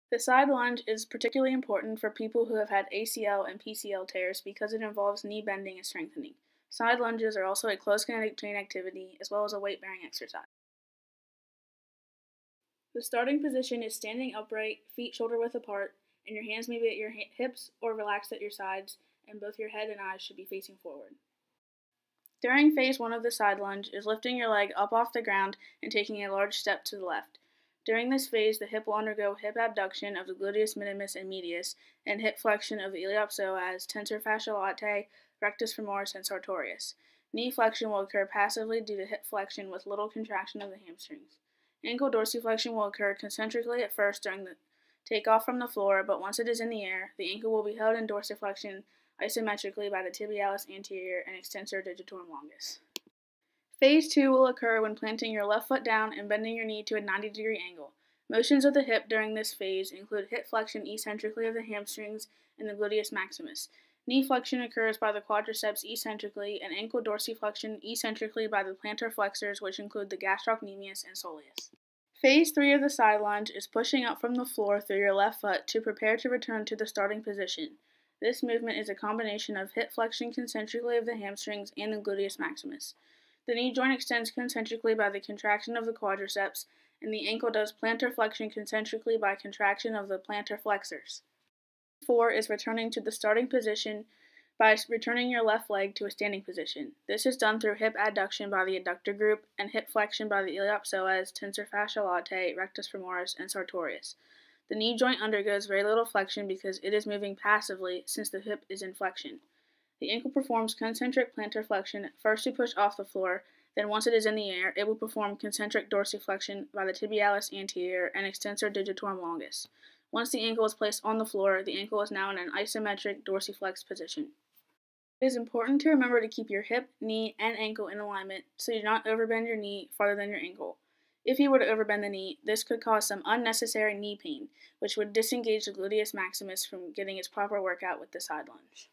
The side lunge is particularly important for people who have had ACL and PCL tears because it involves knee bending and strengthening. Side lunges are also a close kinetic chain activity as well as a weight-bearing exercise. The starting position is standing upright, feet shoulder width apart, and your hands may be at your hips or relaxed at your sides, and both your head and eyes should be facing forward. During phase 1 of the side lunge is lifting your leg up off the ground and taking a large step to the left. During this phase, the hip will undergo hip abduction of the gluteus minimus and medius and hip flexion of the iliopsoas, tensor fasciae latae, rectus femoris, and sartorius. Knee flexion will occur passively due to hip flexion with little contraction of the hamstrings. Ankle dorsiflexion will occur concentrically at first during the takeoff from the floor, but once it is in the air, the ankle will be held in dorsiflexion isometrically by the tibialis anterior and extensor digitorum longus. Phase 2 will occur when planting your left foot down and bending your knee to a 90-degree angle. Motions of the hip during this phase include hip flexion eccentrically of the hamstrings and the gluteus maximus. Knee flexion occurs by the quadriceps eccentrically and ankle dorsiflexion eccentrically by the plantar flexors, which include the gastrocnemius and soleus. Phase 3 of the side lunge is pushing up from the floor through your left foot to prepare to return to the starting position. This movement is a combination of hip flexion concentrically of the hamstrings and the gluteus maximus. The knee joint extends concentrically by the contraction of the quadriceps, and the ankle does plantar flexion concentrically by contraction of the plantar flexors. 4 is returning to the starting position by returning your left leg to a standing position. This is done through hip adduction by the adductor group and hip flexion by the iliopsoas, tensor fasciae latae, rectus femoris, and sartorius. The knee joint undergoes very little flexion because it is moving passively since the hip is in flexion. The ankle performs concentric plantar flexion first to push off the floor, then once it is in the air, it will perform concentric dorsiflexion by the tibialis anterior and extensor digitorum longus. Once the ankle is placed on the floor, the ankle is now in an isometric dorsiflexed position. It is important to remember to keep your hip, knee, and ankle in alignment so you do not overbend your knee farther than your ankle. If you were to overbend the knee, this could cause some unnecessary knee pain, which would disengage the gluteus maximus from getting its proper workout with the side lunge.